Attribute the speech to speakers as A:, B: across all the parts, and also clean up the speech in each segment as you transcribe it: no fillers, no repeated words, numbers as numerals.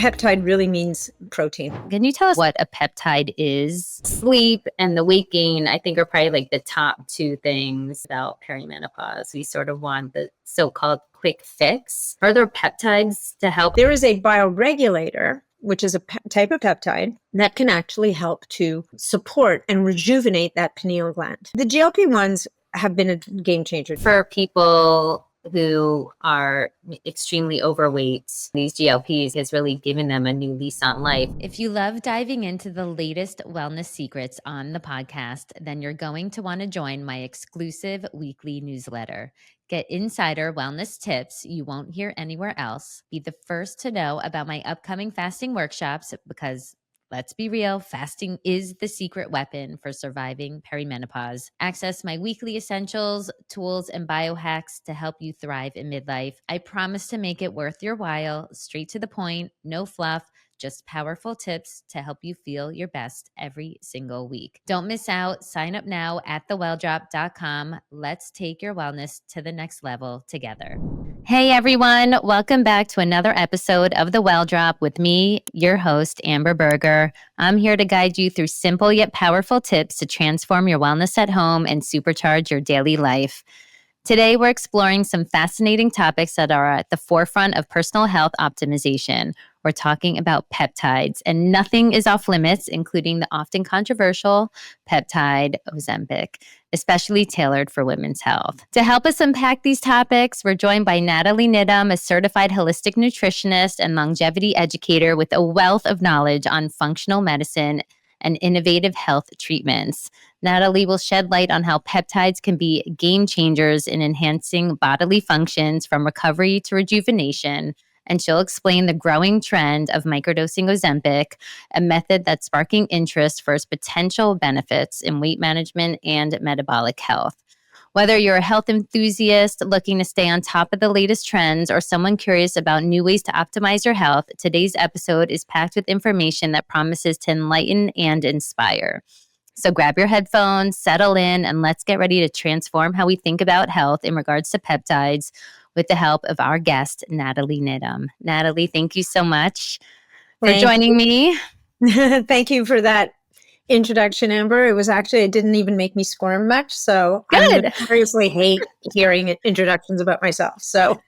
A: peptide really means protein.
B: Can you tell us what a peptide is? Sleep and the weight gain, I think, are probably like the top two things about perimenopause. We sort of want the so-called quick fix. Are there peptides to help?
A: There is a bioregulator, which is a type of peptide that can actually help to support and rejuvenate that pineal gland. The GLP-1s have been a game changer.
B: For people who are extremely overweight, these GLPs has really given them a new lease on life. If you love diving into the latest wellness secrets on the podcast, then you're going to want to join my exclusive weekly newsletter. Get insider wellness tips you won't hear anywhere else. Be the first to know about my upcoming fasting workshops because let's be real, fasting is the secret weapon for surviving perimenopause. Access my weekly essentials, tools, and biohacks to help you thrive in midlife. I promise to make it worth your while, straight to the point, no fluff, just powerful tips to help you feel your best every single week. Don't miss out. Sign up now at thewelldrop.com. Let's take your wellness to the next level together. Hey everyone, welcome back to another episode of The Well Drop with me, your host, Amber Berger. I'm here to guide you through simple yet powerful tips to transform your wellness at home and supercharge your daily life. Today, we're exploring some fascinating topics that are at the forefront of personal health optimization. We're talking about peptides, and nothing is off limits, including the often controversial peptide Ozempic, especially tailored for women's health. To help us unpack these topics, we're joined by Nathalie Niddam, a certified holistic nutritionist and longevity educator with a wealth of knowledge on functional medicine and innovative health treatments. Nathalie will shed light on how peptides can be game changers in enhancing bodily functions from recovery to rejuvenation. And she'll explain the growing trend of microdosing Ozempic, a method that's sparking interest for its potential benefits in weight management and metabolic health. Whether you're a health enthusiast looking to stay on top of the latest trends or someone curious about new ways to optimize your health, today's episode is packed with information that promises to enlighten and inspire. So grab your headphones, settle in, and let's get ready to transform how we think about health in regards to peptides with the help of our guest, Nathalie Niddam. Nathalie, thank you so much for joining me.
A: Thank you for that introduction, Amber. It didn't even make me squirm much. So
B: good.
A: I seriously hate hearing introductions about myself. So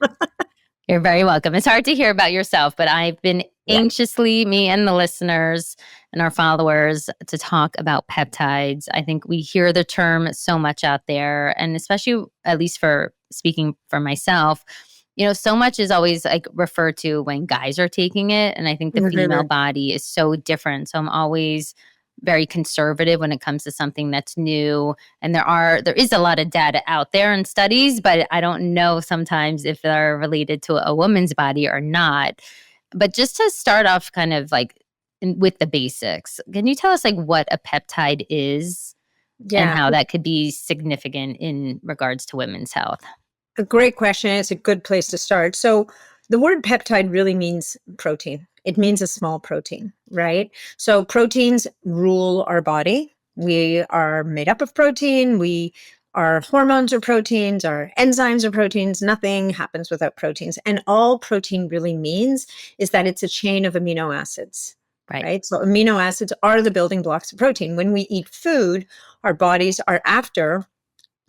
B: you're very welcome. It's hard to hear about yourself, but I've been anxiously, me and the listeners and our followers, to talk about peptides. I think we hear the term so much out there, and especially, at least for speaking for myself, so much is always like referred to when guys are taking it. And I think the female body is so different. So I'm always very conservative when it comes to something that's new. And there is a lot of data out there and studies, but I don't know sometimes if they're related to a woman's body or not. But just to start off kind of like with the basics, can you tell us like what a peptide is and how that could be significant in regards to women's health?
A: A great question. It's a good place to start. So the word peptide really means protein. It means a small protein, right? So proteins rule our body. We are made up of protein. Our hormones are proteins. Our enzymes are proteins. Nothing happens without proteins. And all protein really means is that it's a chain of amino acids, right? So amino acids are the building blocks of protein. When we eat food, our bodies are after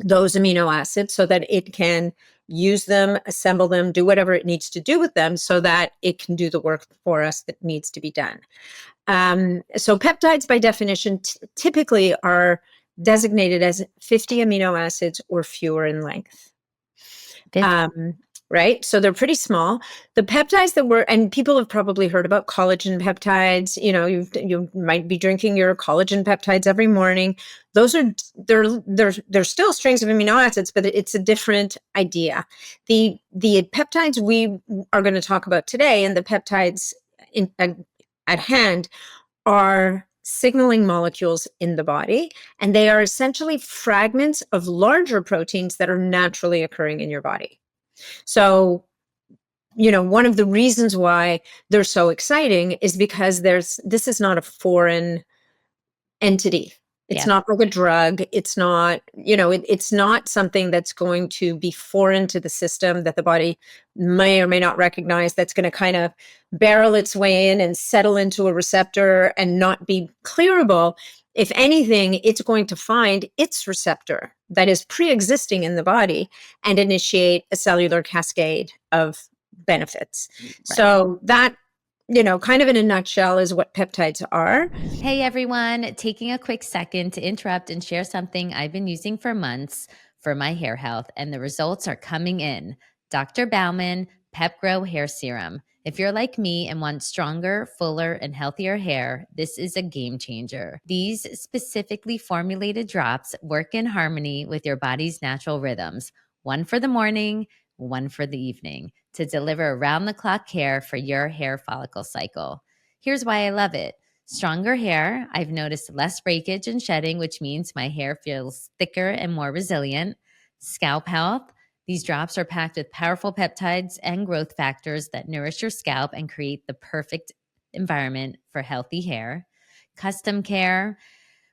A: those amino acids so that it can use them, assemble them, do whatever it needs to do with them so that it can do the work for us that needs to be done. So peptides, by definition, typically are designated as 50 amino acids or fewer in length. Right? So they're pretty small. The peptides and people have probably heard about collagen peptides. You might be drinking your collagen peptides every morning. They're still strings of amino acids, but it's a different idea. The peptides we are going to talk about today and the peptides at hand are signaling molecules in the body, and they are essentially fragments of larger proteins that are naturally occurring in your body. So, one of the reasons why they're so exciting is because this is not a foreign entity, It's not like a drug. It's not, it's not something that's going to be foreign to the system that the body may or may not recognize, that's going to kind of barrel its way in and settle into a receptor and not be clearable. If anything, it's going to find its receptor that is pre-existing in the body and initiate a cellular cascade of benefits. Right. So that, kind of in a nutshell is what peptides are.
B: Hey everyone, taking a quick second to interrupt and share something I've been using for months for my hair health, and the results are coming in. Dr. Bauman Pep Grow Hair Serum. If you're like me and want stronger, fuller, and healthier hair, this is a game changer. These specifically formulated drops work in harmony with your body's natural rhythms, one for the morning, one for the evening, to deliver around-the-clock care for your hair follicle cycle. Here's why I love it. Stronger hair. I've noticed less breakage and shedding, which means my hair feels thicker and more resilient. Scalp health. These drops are packed with powerful peptides and growth factors that nourish your scalp and create the perfect environment for healthy hair. Custom care.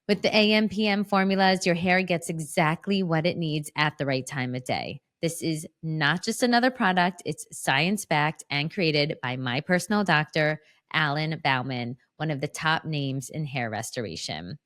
B: With the AM/PM formulas, your hair gets exactly what it needs at the right time of day. This is not just another product. It's science-backed and created by my personal doctor, Alan Bauman, one of the top names in hair restoration.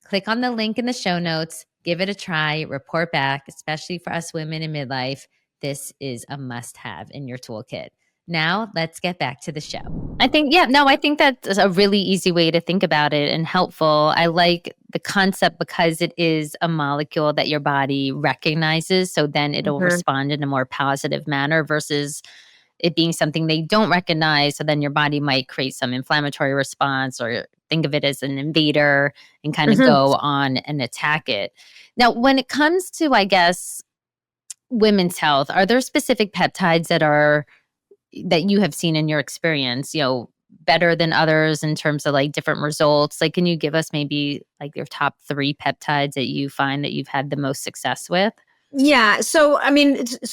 B: Click on the link in the show notes, give it a try, report back, especially for us women in midlife. This is a must-have in your toolkit. Now, let's get back to the show. I think that's a really easy way to think about it and helpful. I like the concept because it is a molecule that your body recognizes, so then it'll respond in a more positive manner versus it being something they don't recognize. So then your body might create some inflammatory response or think of it as an invader and kind of go on and attack it. Now, when it comes to, I guess, women's health, are there specific peptides that you have seen in your experience, better than others in terms of like different results? Like, can you give us maybe like your top 3 peptides that you find that you've had the most success with?
A: Yeah. So,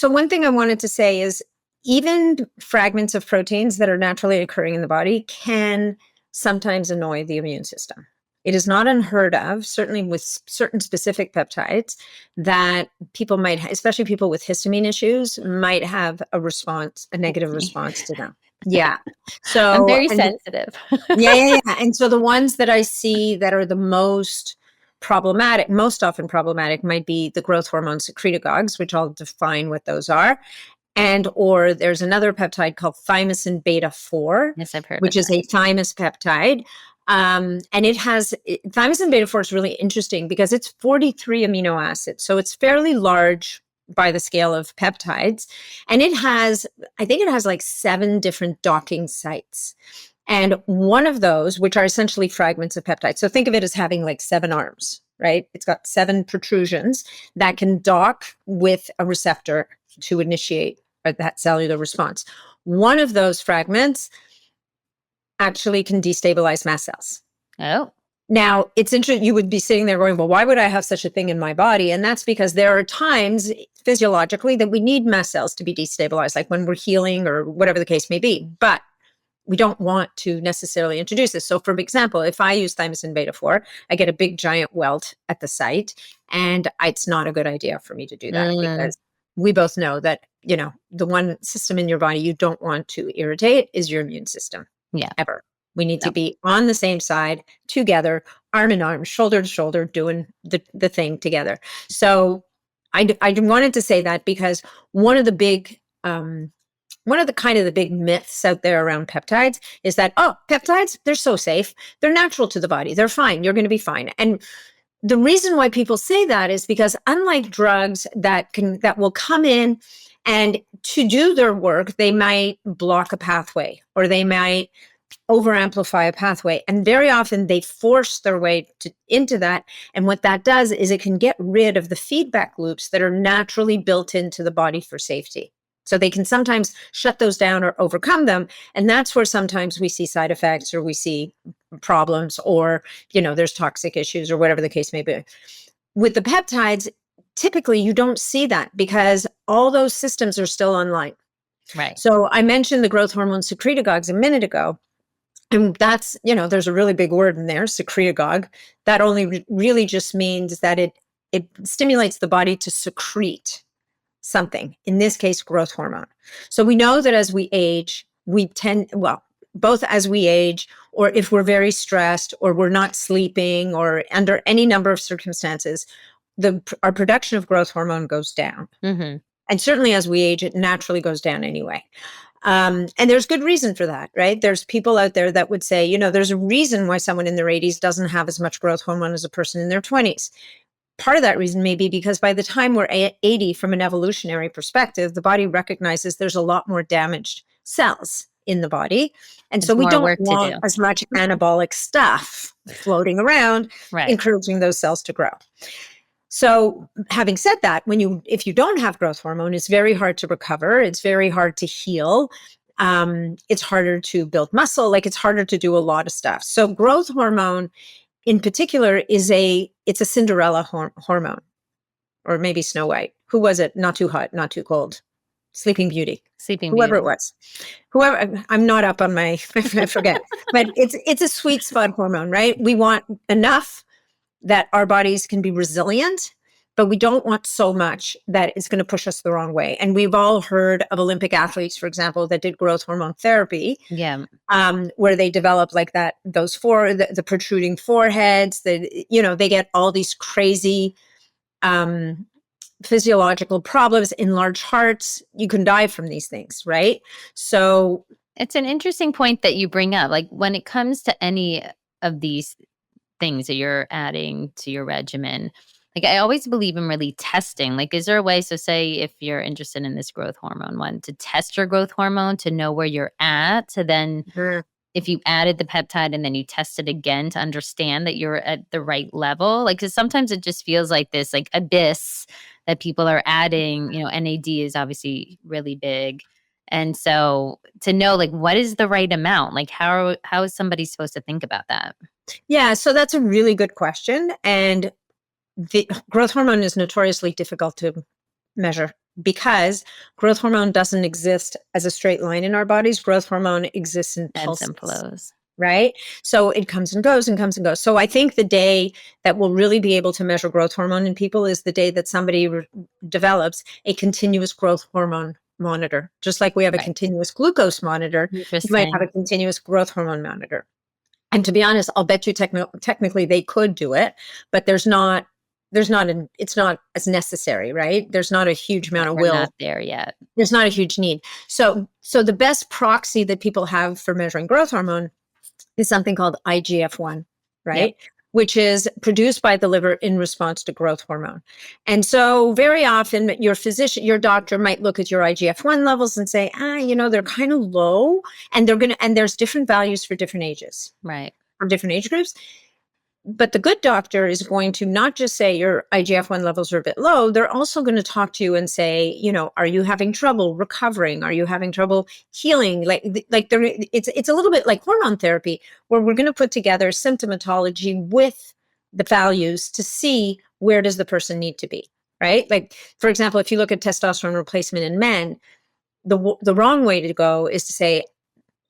A: one thing I wanted to say is even fragments of proteins that are naturally occurring in the body can sometimes annoy the immune system. It is not unheard of, certainly with certain specific peptides, that people might, especially people with histamine issues, might have a negative response to them. Yeah. So
B: I'm very sensitive.
A: Yeah. And so the ones that I see that are the most often problematic might be the growth hormone secretagogues, which I'll define what those are. Or there's another peptide called thymosin beta 4,
B: yes, I've heard,
A: which is a thymus peptide. And thymosin beta 4 is really interesting because it's 43 amino acids. So it's fairly large by the scale of peptides. And I think it has like 7 different docking sites. And one of those, which are essentially fragments of peptides. So think of it as having like 7 arms, right? It's got 7 protrusions that can dock with a receptor to initiate that cellular response. One of those fragments actually can destabilize mast cells.
B: Oh.
A: Now, it's interesting. You would be sitting there going, well, why would I have such a thing in my body? And that's because there are times physiologically that we need mast cells to be destabilized, like when we're healing or whatever the case may be. But we don't want to necessarily introduce this. So for example, if I use thymosin beta 4, I get a big giant welt at the site, and it's not a good idea for me to do that because we both know that, the one system in your body you don't want to irritate is your immune system.
B: Yeah.
A: Ever. We need to be on the same side together, arm in arm, shoulder to shoulder, doing the thing together. So I wanted to say that because one of the big myths out there around peptides is that, peptides, they're so safe. They're natural to the body. They're fine. You're going to be fine. And the reason why people say that is because unlike drugs that will come in and to do their work, they might block a pathway or they might over-amplify a pathway. And very often they force their way into that. And what that does is it can get rid of the feedback loops that are naturally built into the body for safety. So they can sometimes shut those down or overcome them. And that's where sometimes we see side effects or we see problems or, there's toxic issues or whatever the case may be. With the peptides, typically you don't see that because all those systems are still online.
B: Right.
A: So I mentioned the growth hormone secretagogues a minute ago. And that's, there's a really big word in there, secretagogue. That only really just means that it stimulates the body to secrete something, in this case, growth hormone. So we know that as we age, both as we age, or if we're very stressed, or we're not sleeping, or under any number of circumstances, our production of growth hormone goes down.
B: Mm-hmm.
A: And certainly as we age, it naturally goes down anyway. And there's good reason for that, right? There's people out there that would say, there's a reason why someone in their 80s doesn't have as much growth hormone as a person in their 20s. Part of that reason may be because by the time we're 80, from an evolutionary perspective, the body recognizes there's a lot more damaged cells in the body. And so we don't want as much anabolic stuff floating around, encouraging those cells to grow. So having said that, if you don't have growth hormone, it's very hard to recover. It's very hard to heal. It's harder to build muscle. It's harder to do a lot of stuff. So growth hormone in particular it's a Cinderella hormone, or maybe Snow White. Who was it? Not too hot, not too cold. Sleeping Beauty. Whoever it was. I'm not up on my, I forget. But it's a sweet spot hormone, right? We want enough that our bodies can be resilient, but we don't want so much that it's going to push us the wrong way. And we've all heard of Olympic athletes, for example, that did growth hormone therapy, where they develop the protruding foreheads, they get all these crazy physiological problems, enlarged hearts. You can die from these things, right? So
B: it's an interesting point that you bring up. When it comes to any of these things that you're adding to your regimen, I always believe in really testing. Is there a way, so say if you're interested in this growth hormone one, to test your growth hormone to know where you're at, to then if you added the peptide and then you test it again to understand that you're at the right level? Because sometimes it just feels like this abyss that people are adding. NAD is obviously really big. And so to know what is the right amount, how is somebody supposed to think about that?
A: Yeah, so that's a really good question. And the growth hormone is notoriously difficult to measure because growth hormone doesn't exist as a straight line in our bodies. Growth hormone exists in pulses.
B: Ebbs and flows.
A: Right? So it comes and goes and comes and goes. So I think the day that we'll really be able to measure growth hormone in people is the day that somebody develops a continuous growth hormone monitor. Just like we have a continuous glucose monitor, you might have a continuous growth hormone monitor. And to be honest, I'll bet you technically they could do it, but it's not as necessary, right? There's not a huge amount of will.
B: We're not there yet.
A: There's not a huge need. So the best proxy that people have for measuring growth hormone is something called IGF-1, right? Yep. Which is produced by the liver in response to growth hormone. And so very often your doctor might look at your IGF-1 levels and say, they're kind of low, and there's different values for different ages.
B: Right.
A: For different age groups. But the good doctor is going to not just say your IGF-1 levels are a bit low, they're also going to talk to you and say, are you having trouble recovering? Are you having trouble healing? It's a little bit like hormone therapy, where we're going to put together symptomatology with the values to see where does the person need to be, right? For example, if you look at testosterone replacement in men, the wrong way to go is to say,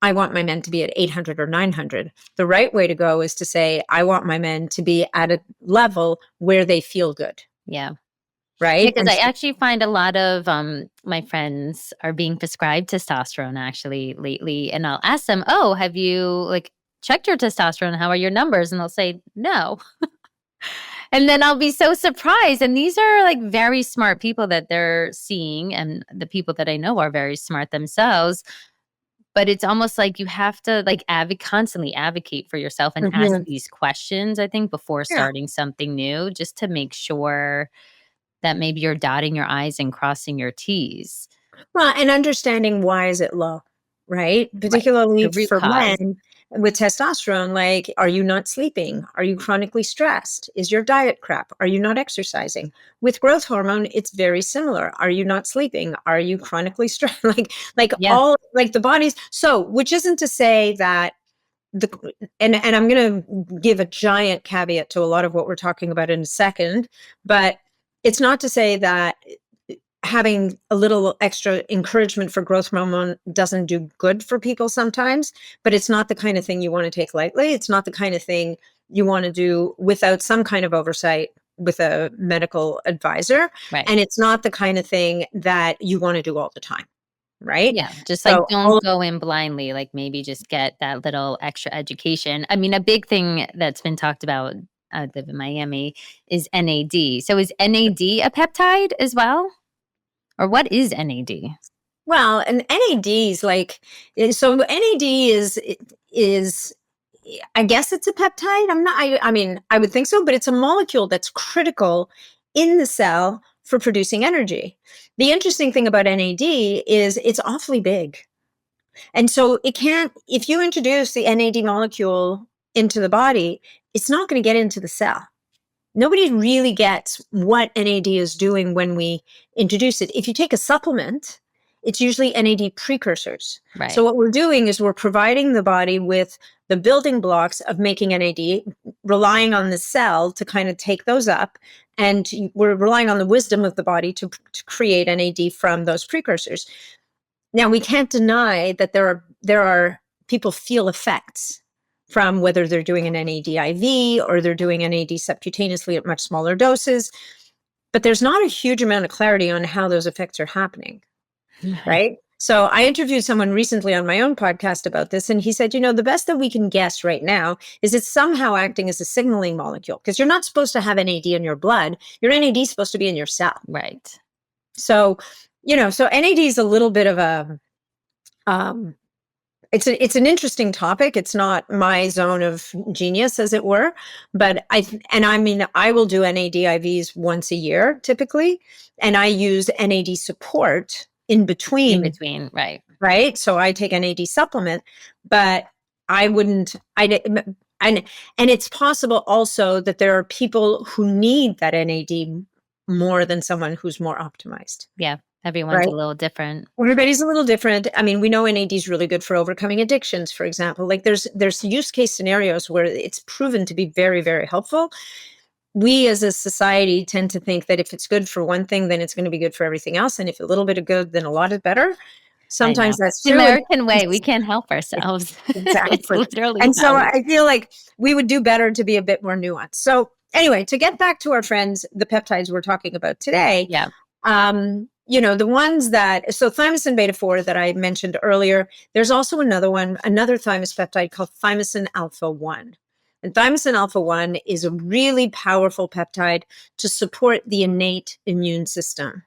A: I want my men to be at 800 or 900. The right way to go is to say, I want my men to be at a level where they feel good.
B: Yeah.
A: Right?
B: Because I actually find a lot of my friends are being prescribed testosterone actually lately. And I'll ask them, have you checked your testosterone? How are your numbers? And they'll say, no. And then I'll be so surprised. And these are very smart people that they're seeing. And the people that I know are very smart themselves. But it's almost like you have to constantly advocate for yourself and ask these questions, I think, before starting something new, just to make sure that maybe you're dotting your I's and crossing your T's.
A: Well, and understanding why is it low, right? Particularly for men with testosterone, are you not sleeping? Are you chronically stressed? Is your diet crap? Are you not exercising? With growth hormone, it's very similar. Are you not sleeping? Are you chronically stressed? All the bodies. So, which isn't to say that and I'm going to give a giant caveat to a lot of what we're talking about in a second, but it's not to say that having a little extra encouragement for growth hormone doesn't do good for people sometimes, but it's not the kind of thing you want to take lightly. It's not the kind of thing you want to do without some kind of oversight with a medical advisor.
B: Right.
A: And it's not the kind of thing that you want to do all the time. Right.
B: Yeah. Just like
A: So
B: don't go in blindly, like maybe just get that little extra education. I mean, a big thing that's been talked about, I live in Miami, is NAD. So is NAD a peptide as well? Or what is NAD?
A: well, and NAD is like, so NAD is I guess it's a peptide. I mean, I would think so, but it's a molecule that's critical in the cell for producing energy. The interesting thing about NAD is it's awfully big. And so it can't, if you introduce the NAD molecule into the body, it's not going to get into the cell. Nobody really gets what NAD is doing when we introduce it. If you take a supplement, it's usually NAD precursors.
B: Right.
A: So what we're doing is we're providing the body with the building blocks of making NAD, relying on the cell to kind of take those up. And we're relying on the wisdom of the body to create NAD from those precursors. Now, we can't deny that there are people feel effects from whether they're doing an NAD IV or they're doing NAD subcutaneously at much smaller doses. But there's not a huge amount of clarity on how those effects are happening, right? So I interviewed someone recently on my own podcast about this, and he said, the best that we can guess right now is it's somehow acting as a signaling molecule, because you're not supposed to have NAD in your blood. Your NAD is supposed to be in your cell.
B: Right.
A: So, so NAD is a little bit of a, it's an interesting topic. It's not my zone of genius, as it were, but I will do NAD IVs once a year typically, and I use NAD support in between.
B: Right.
A: Right. So I take NAD supplement, but and it's possible also that there are people who need that NAD more than someone who's more optimized.
B: Yeah. Everyone's a little different.
A: Everybody's a little different. I mean, we know NAD is really good for overcoming addictions, for example. Like there's use case scenarios where it's proven to be very, very helpful. We as a society tend to think that if it's good for one thing, then it's going to be good for everything else. And if a little bit of good, then a lot is better. Sometimes that's
B: the
A: true.
B: American way. We can't help ourselves.
A: Exactly.
B: Literally.
A: And so I feel like we would do better to be a bit more nuanced. So anyway, to get back to our friends, the peptides we're talking about today.
B: Yeah.
A: The ones so thymosin beta-4 that I mentioned earlier, there's also another thymus peptide called thymosin alpha-1. And thymosin alpha-1 is a really powerful peptide to support the innate immune system.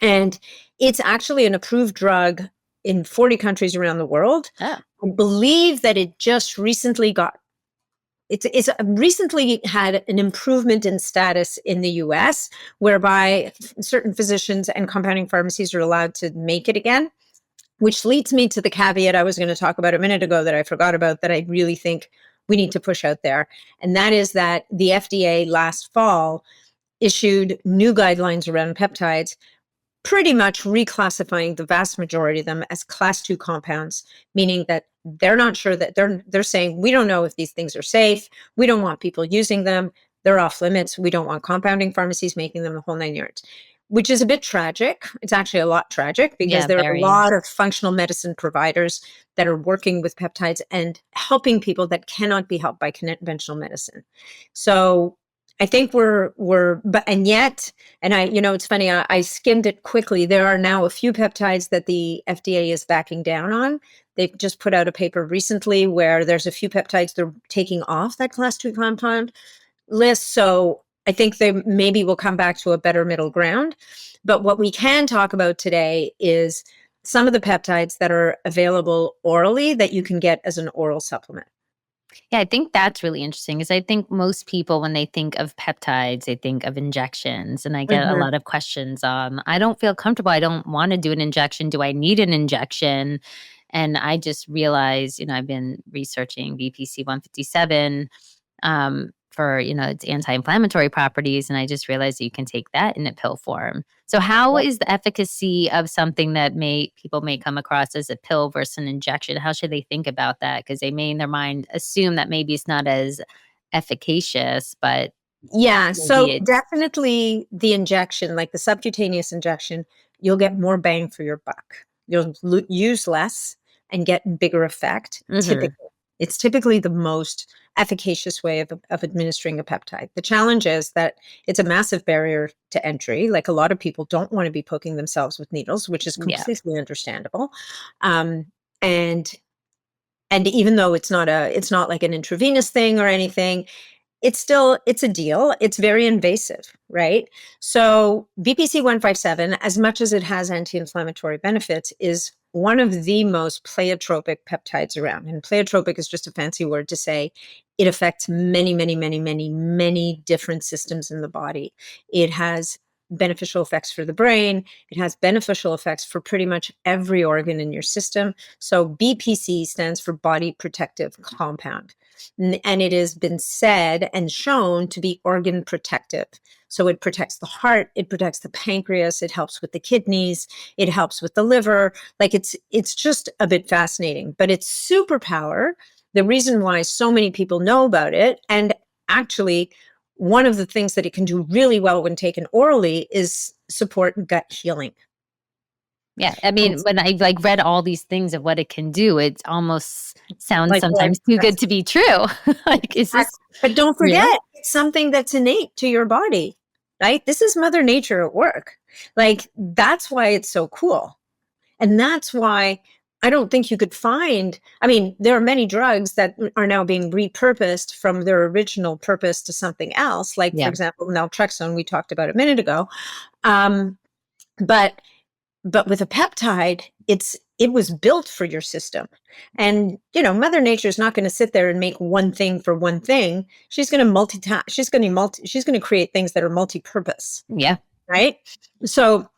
A: And it's actually an approved drug in 40 countries around the world.
B: Oh.
A: I believe that it just recently it's recently had an improvement in status in the US, whereby certain physicians and compounding pharmacies are allowed to make it again, which leads me to the caveat I was going to talk about a minute ago that I forgot about, that I really think we need to push out there. And that is that the FDA last fall issued new guidelines around peptides, pretty much reclassifying the vast majority of them as class 2 compounds, meaning that they're not sure that they're saying, we don't know if these things are safe. We don't want people using them. They're off limits. We don't want compounding pharmacies making them, the whole 9 yards, which is a bit tragic. It's actually a lot tragic because there are a lot of functional medicine providers that are working with peptides and helping people that cannot be helped by conventional medicine. So I think it's funny, I skimmed it quickly. There are now a few peptides that the FDA is backing down on. They've just put out a paper recently where there's a few peptides they're taking off that class 2 compound list. So I think they maybe will come back to a better middle ground. But what we can talk about today is some of the peptides that are available orally that you can get as an oral supplement.
B: Yeah, I think that's really interesting because I think most people, when they think of peptides, they think of injections. And I get a lot of questions. I don't feel comfortable. I don't want to do an injection. Do I need an injection? And I just realized, I've been researching BPC 157 for, its anti-inflammatory properties. And I just realized that you can take that in a pill form. So how is the efficacy of something that people may come across as a pill versus an injection? How should they think about that? Because they may in their mind assume that maybe it's not as efficacious, but
A: yeah. So definitely the injection, like the subcutaneous injection, you'll get more bang for your buck. You'll use less and get bigger effect. Typically, it's typically the most efficacious way of administering a peptide. The challenge is that it's a massive barrier to entry. Like, a lot of people don't want to be poking themselves with needles, which is completely understandable. And even though it's not like an intravenous thing or anything, it's a deal. It's very invasive, right? So BPC 157, as much as it has anti-inflammatory benefits, is one of the most pleiotropic peptides around. And pleiotropic is just a fancy word to say it affects many, many, many, many, many different systems in the body. It has beneficial effects for the brain. It has beneficial effects for pretty much every organ in your system. So BPC stands for body protective compound. And it has been said and shown to be organ protective. So it protects the heart, it protects the pancreas, it helps with the kidneys, it helps with the liver. Like, it's just a bit fascinating, but its superpower, the reason why so many people know about it, and actually one of the things that it can do really well when taken orally, is support gut healing.
B: Yeah, I mean, when I read all these things of what it can do, it almost sounds sometimes too good to be true. Is this?
A: But don't forget, it's something that's innate to your body, right? This is Mother Nature at work. Like, that's why it's so cool. And that's why I don't think you could find, I mean, there are many drugs that are now being repurposed from their original purpose to something else. Like, for example, naltrexone, we talked about a minute ago. But with a peptide, it was built for your system. And, Mother Nature is not going to sit there and make one thing for one thing. She's going to she's going to create things that are multi-purpose.
B: Yeah.
A: Right? So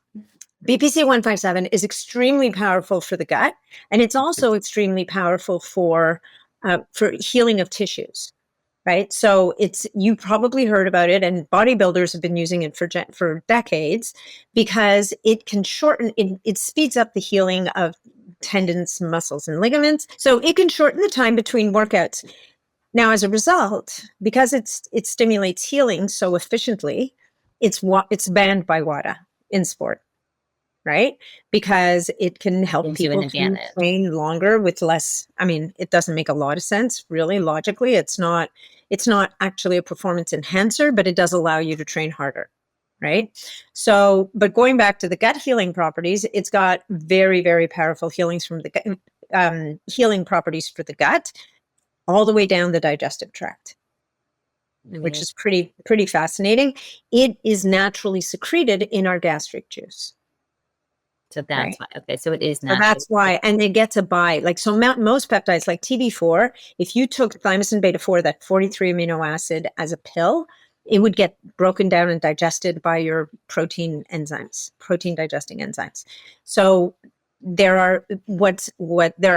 A: BPC 157 is extremely powerful for the gut, and it's also extremely powerful for healing of tissues. Right. So you probably heard about it, and bodybuilders have been using it for decades, because it can it speeds up the healing of tendons, muscles, and ligaments. So it can shorten the time between workouts. Now, as a result, because it stimulates healing so efficiently, it's banned by WADA in sport. Right? Because it can help people to train longer with less. I mean, it doesn't make a lot of sense, really, logically. It's not actually a performance enhancer, but it does allow you to train harder. Right? So, but going back to the gut healing properties, it's got very, very powerful healing properties for the gut, all the way down the digestive tract. Which is pretty fascinating. It is naturally secreted in our gastric juice.
B: So that's why. Okay, so it is natural.
A: So that's why, and they get to buy, most peptides, like TB4, if you took thymosin beta-4, that 43 amino acid, as a pill, it would get broken down and digested by your protein digesting enzymes. So what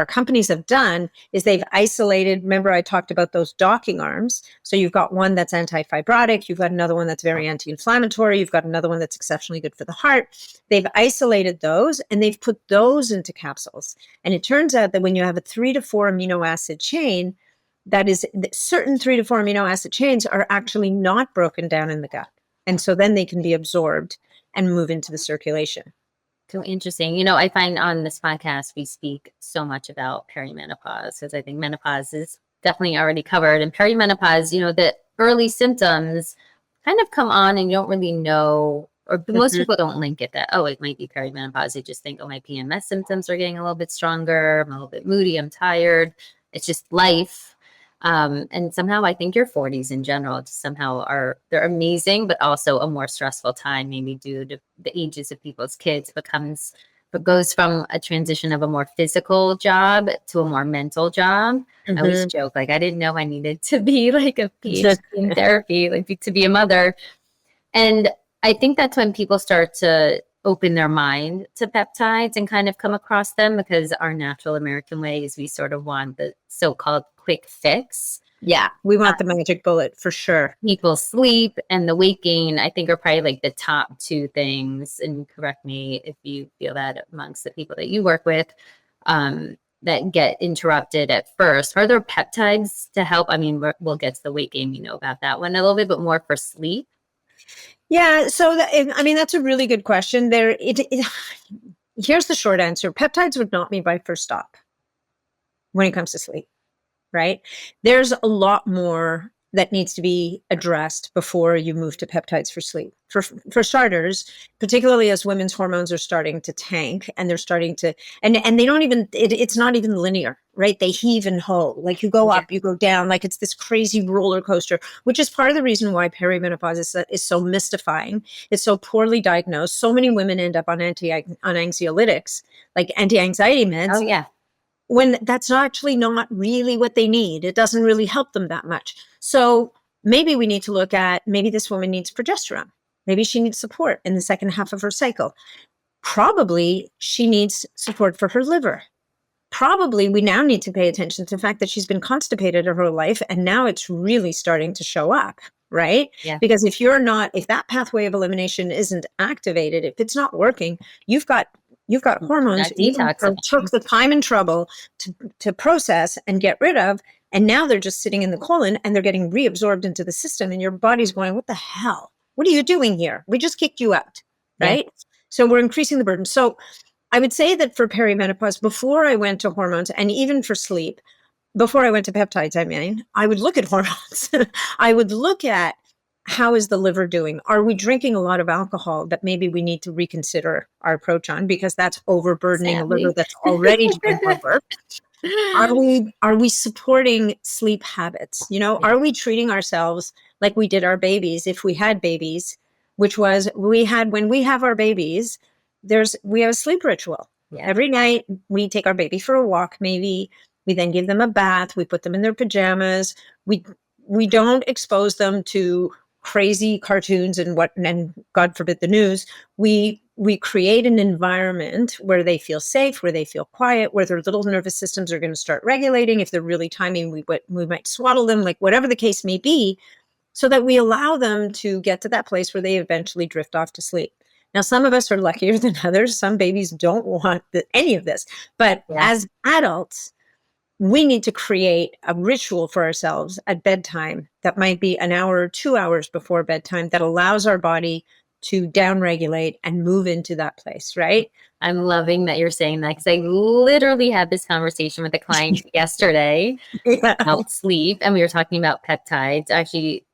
A: companies have done is they've isolated. Remember, I talked about those docking arms. So you've got one that's anti-fibrotic, you've got another one that's very anti-inflammatory, you've got another one that's exceptionally good for the heart. They've isolated those and they've put those into capsules. And it turns out that when you have a 3 to 4 amino acid chain, that is, certain 3 to 4 amino acid chains are actually not broken down in the gut. And so then they can be absorbed and move into the circulation.
B: So interesting. I find on this podcast, we speak so much about perimenopause, because I think menopause is definitely already covered. And perimenopause, the early symptoms kind of come on and you don't really know, or most people don't link it that, it might be perimenopause. They just think, my PMS symptoms are getting a little bit stronger. I'm a little bit moody. I'm tired. It's just life. And somehow I think your 40s in general just somehow they're amazing, but also a more stressful time, maybe due to the ages of people's kids, but goes from a transition of a more physical job to a more mental job. I always joke, I didn't know I needed to be a PhD in therapy, to be a mother. And I think that's when people start to open their mind to peptides and kind of come across them, because our natural American way is we sort of want the so-called quick fix.
A: Yeah, we want the magic bullet for sure.
B: People's sleep and the weight gain, I think, are probably the top two things. And correct me if you feel that amongst the people that you work with, that get interrupted at first. Are there peptides to help? I mean, we'll get to the weight gain, about that one a little bit, but more for sleep.
A: Yeah. So, I mean, that's a really good question. Here's the short answer. Peptides would not be my first stop when it comes to sleep, right? There's a lot more that needs to be addressed before you move to peptides for sleep. For starters, particularly as women's hormones are starting to tank and they're starting to, and they don't even, it's not even linear, right? They heave and hoe. Like you go
B: Yeah.
A: up, you go down, like it's this crazy roller coaster, which is part of the reason why perimenopause is so mystifying. It's so poorly diagnosed. So many women end up on anxiolytics, like anti-anxiety
B: Oh
A: meds,
B: yeah.
A: when that's actually not really what they need. It doesn't really help them that much. So maybe we need to look at, maybe this woman needs progesterone. Maybe she needs support in the second half of her cycle. Probably she needs support for her liver. Probably we now need to pay attention to the fact that she's been constipated her whole life and now it's really starting to show up, right?
B: Yeah.
A: Because if that pathway of elimination isn't activated, if it's not working, you've got hormones
B: That
A: you
B: detox.
A: took the time and trouble to process and get rid of, and now they're just sitting in the colon and they're getting reabsorbed into the system, and your body's going, what the hell? What are you doing here? We just kicked you out,
B: Yeah.
A: right? So we're increasing the burden. So I would say that for perimenopause, before I went to hormones and even for sleep, before I went to peptides, I mean, I would look at hormones. I would look at, how is the liver doing? Are we drinking a lot of alcohol that maybe we need to reconsider our approach on, because that's overburdening a liver
B: Sadly.
A: that's already doing more work? Are we supporting sleep habits?
B: Yeah.
A: Are we treating ourselves like we did our babies if we had babies, which was when we have our babies, we have a sleep ritual.
B: Yeah.
A: Every night we take our baby for a walk, maybe we then give them a bath, we put them in their pajamas, we don't expose them to crazy cartoons and God forbid the news. We create an environment where they feel safe, where they feel quiet, where their little nervous systems are going to start regulating. If they're really tiny, we might swaddle them, like whatever the case may be, so that we allow them to get to that place where they eventually drift off to sleep. Now, some of us are luckier than others. Some babies don't want any of this. But
B: Yeah.
A: as adults, we need to create a ritual for ourselves at bedtime that might be an hour or 2 hours before bedtime that allows our body to downregulate and move into that place, right?
B: I'm loving that you're saying that, because I literally had this conversation with a client yesterday
A: Yeah.
B: about sleep, and we were talking about peptides. Actually,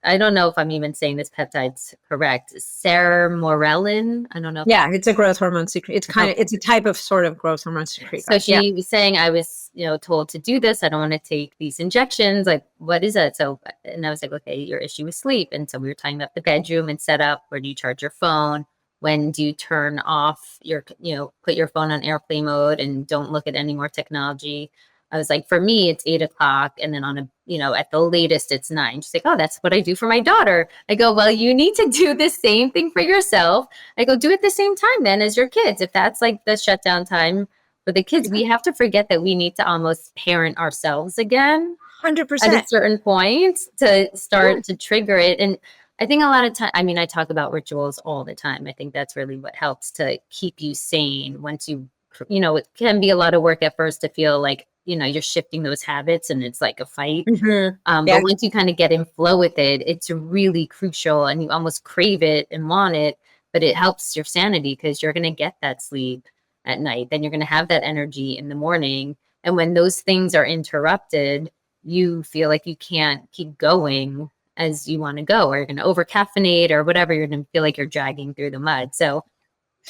B: I don't know if I'm even saying this peptide's correct. Sermorelin. I don't know.
A: Yeah, it's a growth hormone secret. It's a type of sort of growth hormone secret.
B: So she was saying, I was, told to do this. I don't want to take these injections. Like, what is it? So, and I was like, okay, your issue is sleep. And so we were talking about the bedroom and setup. Where do you charge your phone? When do you turn off put your phone on airplane mode and don't look at any more technology? I was like, for me, it's 8 o'clock. And then at the latest, it's 9. She's like, oh, that's what I do for my daughter. I go, well, you need to do the same thing for yourself. I go, do it the same time then as your kids. If that's like the shutdown time for the kids, we have to forget that we need to almost parent ourselves again
A: 100%.
B: at a certain point to start to trigger it. And I think a lot of time, I talk about rituals all the time. I think that's really what helps to keep you sane once it can be a lot of work at first to feel like, you're shifting those habits and it's like a fight.
A: Yeah.
B: But once you kind of get in flow with it, it's really crucial and you almost crave it and want it, but it helps your sanity because you're going to get that sleep at night. Then you're going to have that energy in the morning. And when those things are interrupted, you feel like you can't keep going as you want to go, or you're going to over caffeinate or whatever. You're going to feel like you're dragging through the mud. So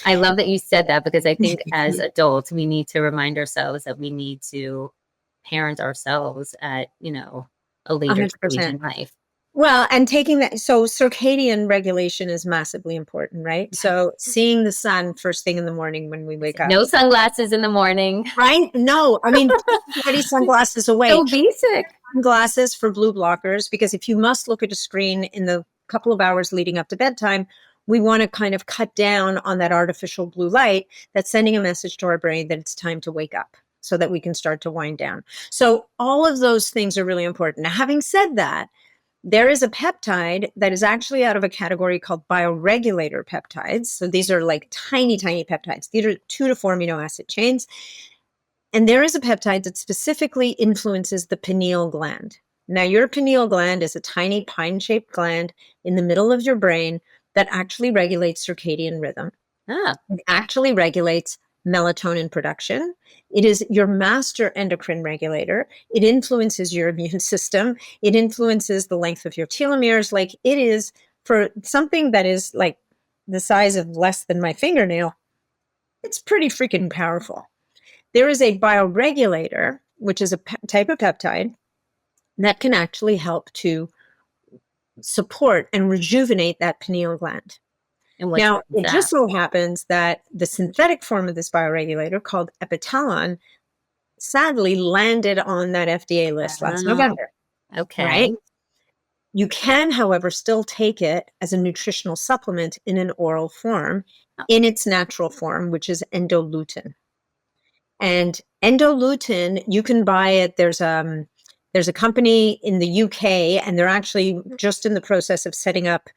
B: I love that you said that, because I think as adults, we need to remind ourselves that we need to parent ourselves at, a later stage in
A: 100%.
B: life.
A: Well, and taking that, so circadian regulation is massively important, right? So seeing the sun first thing in the morning when we wake up.
B: No sunglasses in the morning.
A: Right? No, bloody sunglasses away.
B: So basic.
A: Sunglasses for blue blockers, because if you must look at a screen in the couple of hours leading up to bedtime, we want to kind of cut down on that artificial blue light that's sending a message to our brain that it's time to wake up so that we can start to wind down. So all of those things are really important. Now, having said that, there is a peptide that is actually out of a category called bioregulator peptides. So these are like tiny, tiny peptides. These are 2 to 4 amino acid chains. And there is a peptide that specifically influences the pineal gland. Now, your pineal gland is a tiny pine-shaped gland in the middle of your brain that actually regulates circadian rhythm.
B: Ah,
A: It actually regulates melatonin production. It is your master endocrine regulator. It influences your immune system. It influences the length of your telomeres. Like, it is, for something that is like the size of less than my fingernail, it's pretty freaking powerful. There is a bioregulator, which is a type of peptide that can actually help to support and rejuvenate that pineal gland.
B: and which
A: Now,
B: one is
A: it just
B: that?
A: so happens that the synthetic form of this bioregulator, called epitalon, sadly landed on that FDA list last
B: Oh,
A: November, right?
B: okay.
A: You can, however, still take it as a nutritional supplement in an oral form,
B: Oh,
A: in its natural form, which is endolutin. And endolutin, you can buy it. There's a company in the UK, and they're actually just in the process of setting up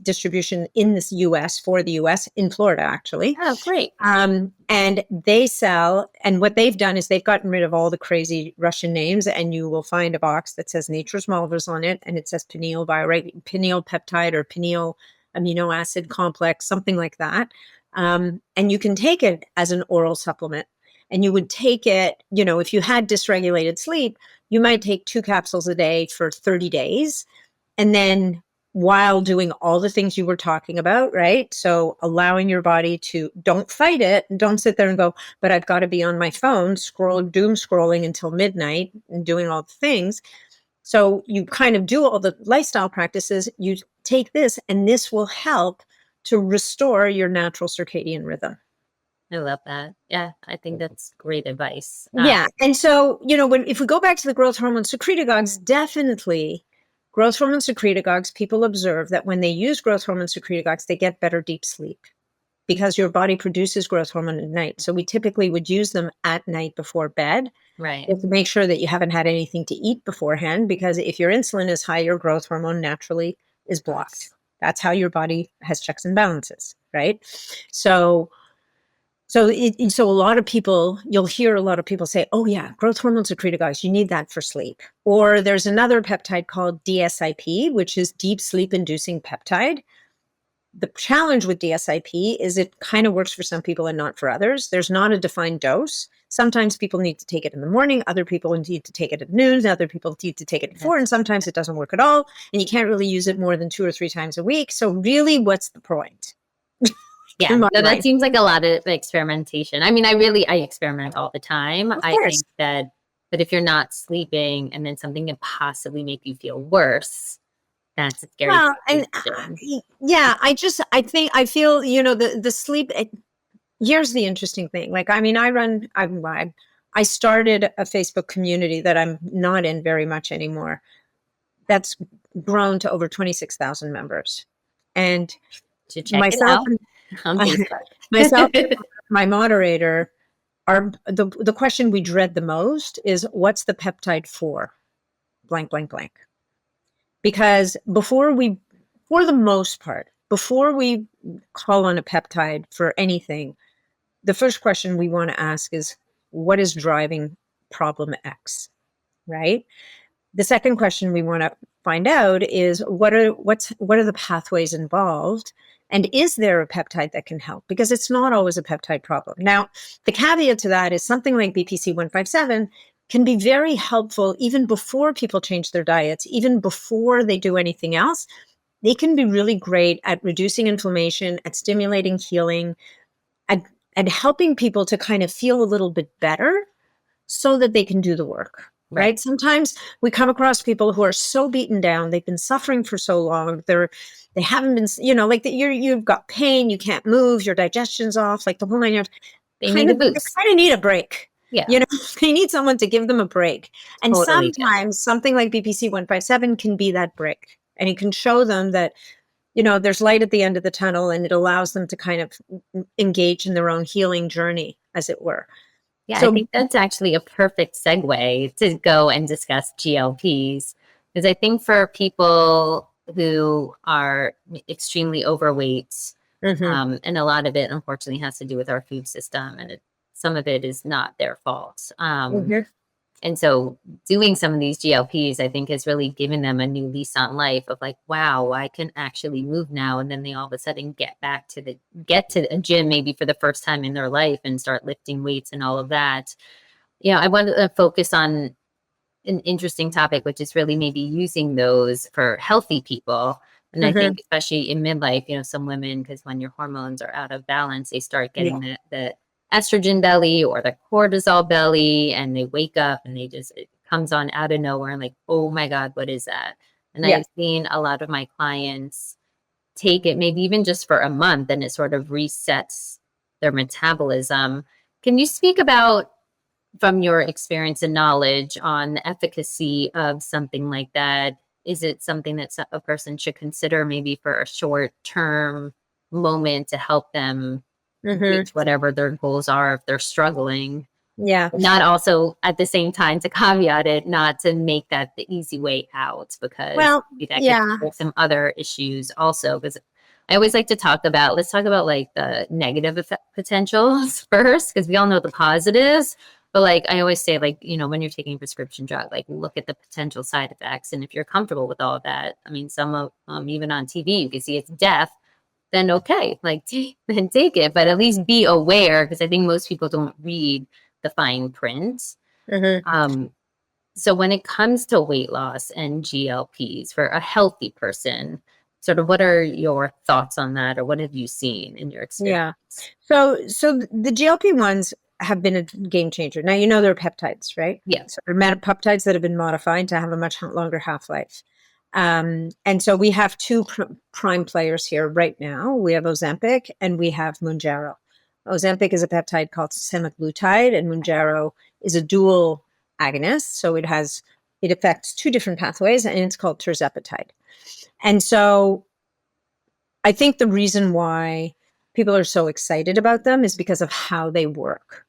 A: distribution in the US, for the US, in Florida, actually.
B: oh, great.
A: And they sell, and what they've done is they've gotten rid of all the crazy Russian names, and you will find a box that says Nature's Marvels on it, and it says pineal peptide, or pineal amino acid complex, something like that. And you can take it as an oral supplement. And you would take it, if you had dysregulated sleep, you might take 2 capsules a day for 30 days. And then, while doing all the things you were talking about, right? So allowing your body to, don't fight it. Don't sit there and go, but I've got to be on my phone, doom scrolling until midnight and doing all the things. So you kind of do all the lifestyle practices. You take this, and this will help to restore your natural circadian rhythm.
B: I love that. Yeah, I think that's great advice.
A: Yeah. And so, if we go back to the growth hormone secretagogues, definitely growth hormone secretagogues, people observe that when they use growth hormone secretagogues, they get better deep sleep because your body produces growth hormone at night. So we typically would use them at night before bed.
B: Right.
A: You have to make sure that you haven't had anything to eat beforehand, because if your insulin is high, your growth hormone naturally is blocked. That's how your body has checks and balances, right? So a lot of people, you'll hear a lot of people say, oh yeah, growth hormone secretagogues, you need that for sleep. Or there's another peptide called DSIP, which is deep sleep inducing peptide. The challenge with DSIP is it kind of works for some people and not for others. There's not a defined dose. Sometimes people need to take it in the morning. Other people need to take it at noon. Other people need to take it before. And sometimes it doesn't work at all. And you can't really use it more than 2 or 3 times a week. So really, what's the point?
B: Yeah, that seems like a lot of experimentation. I mean, I experiment all the time.
A: Of
B: I
A: course.
B: think but if you're not sleeping and then something can possibly make you feel worse, that's a scary
A: Well, and
B: situation.
A: yeah, I feel, the sleep. Here's the interesting thing. Like, I mean, I started a Facebook community that I'm not in very much anymore. That's grown to over 26,000 members. And
B: To check it
A: myself,
B: out on Facebook.
A: myself, and my moderator, the question we dread the most is, what's the peptide for? Blank, blank, blank. Because for the most part, before we call on a peptide for anything, the first question we want to ask is, what is driving problem X, right? The second question we want to find out is, what are the pathways involved, and is there a peptide that can help? Because it's not always a peptide problem. Now, the caveat to that is something like BPC 157 can be very helpful even before people change their diets, even before they do anything else. They can be really great at reducing inflammation, at stimulating healing, and helping people to kind of feel a little bit better so that they can do the work. Right. Sometimes we come across people who are so beaten down. They've been suffering for so long. They haven't been, like you've got pain. You can't move. Your digestion's off. Like the whole 9 yards.
B: They need a boost.
A: They kind of need a break.
B: Yeah.
A: They need someone to give them a break. And
B: Totally.
A: sometimes something like BPC 157 can be that break, and it can show them that, there's light at the end of the tunnel, and it allows them to kind of engage in their own healing journey, as it were.
B: Yeah, I think that's actually a perfect segue to go and discuss GLPs, because I think for people who are extremely overweight, and a lot of it unfortunately has to do with our food system, and some of it is not their fault. And so doing some of these GLPs, I think, has really given them a new lease on life of like, wow, I can actually move now. And then they all of a sudden get to a gym maybe for the first time in their life and start lifting weights and all of that. I wanted to focus on an interesting topic, which is really maybe using those for healthy people. And I think especially in midlife, some women, because when your hormones are out of balance, they start getting the estrogen belly or the cortisol belly, and they wake up and it comes on out of nowhere and like, oh my God, what is that? And I've seen a lot of my clients take it maybe even just for a month, and it sort of resets their metabolism. Can you speak about, from your experience and knowledge, on the efficacy of something like that? Is it something that a person should consider maybe for a short term moment to help them reach whatever their goals are if they're struggling?
A: Yeah.
B: Not also at the same time to caveat it, not to make that the easy way out, because that could cause some other issues also. Because I always like to let's talk about like the negative potentials first, because we all know the positives. But like I always say, like, when you're taking a prescription drug, like look at the potential side effects. And if you're comfortable with all of that, I mean, some of even on TV, you can see it's death, then okay, like then take it. But at least be aware, because I think most people don't read the fine print. So when it comes to weight loss and GLPs for a healthy person, sort of what are your thoughts on that, or what have you seen in your experience?
A: So the GLP-1s have been a game changer. Now, they're peptides, right?
B: Yeah.
A: So they're peptides that have been modified to have a much longer half-life. And so we have two prime players here right now. We have Ozempic and we have Mounjaro. Ozempic is a peptide called semaglutide, and Mounjaro is a dual agonist. So it affects two different pathways, and it's called tirzepatide. And so I think the reason why people are so excited about them is because of how they work.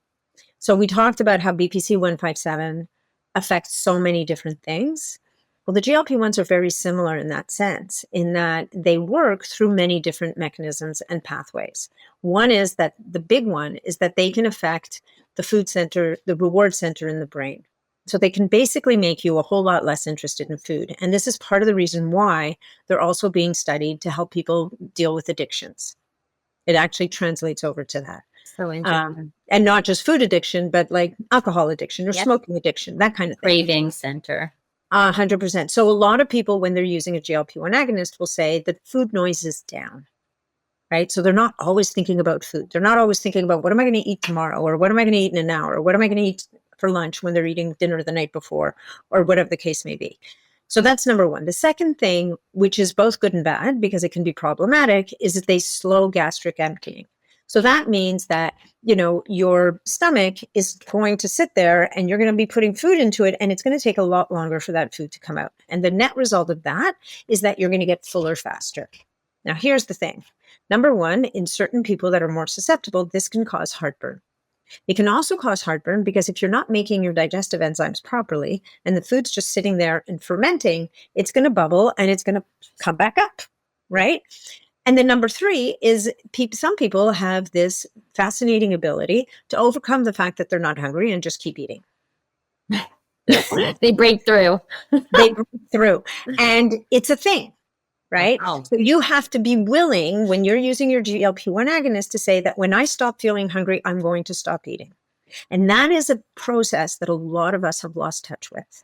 A: So we talked about how BPC 157 affects so many different things. Well, the GLP-1s are very similar in that sense, in that they work through many different mechanisms and pathways. The big one is that they can affect the food center, the reward center in the brain. So they can basically make you a whole lot less interested in food. And this is part of the reason why they're also being studied to help people deal with addictions. It actually translates over to that.
B: So interesting.
A: And not just food addiction, but like alcohol addiction or smoking addiction, that kind of thing.
B: Craving center.
A: 100%. So a lot of people, when they're using a GLP-1 agonist, will say that food noise is down, right? So they're not always thinking about food. They're not always thinking about what am I going to eat tomorrow, or what am I going to eat in an hour, or what am I going to eat for lunch when they're eating dinner the night before, or whatever the case may be. So that's number one. The second thing, which is both good and bad because it can be problematic, is that they slow gastric emptying. So that means that, your stomach is going to sit there and you're going to be putting food into it, and it's going to take a lot longer for that food to come out. And the net result of that is that you're going to get fuller faster. Now, here's the thing. Number one, in certain people that are more susceptible, this can cause heartburn. It can also cause heartburn because if you're not making your digestive enzymes properly and the food's just sitting there and fermenting, it's going to bubble and it's going to come back up, right? And then number three is some people have this fascinating ability to overcome the fact that they're not hungry and just keep eating.
B: They break through.
A: And it's a thing, right?
B: Wow.
A: So you have to be willing, when you're using your GLP-1 agonist, to say that when I stop feeling hungry, I'm going to stop eating. And that is a process that a lot of us have lost touch with.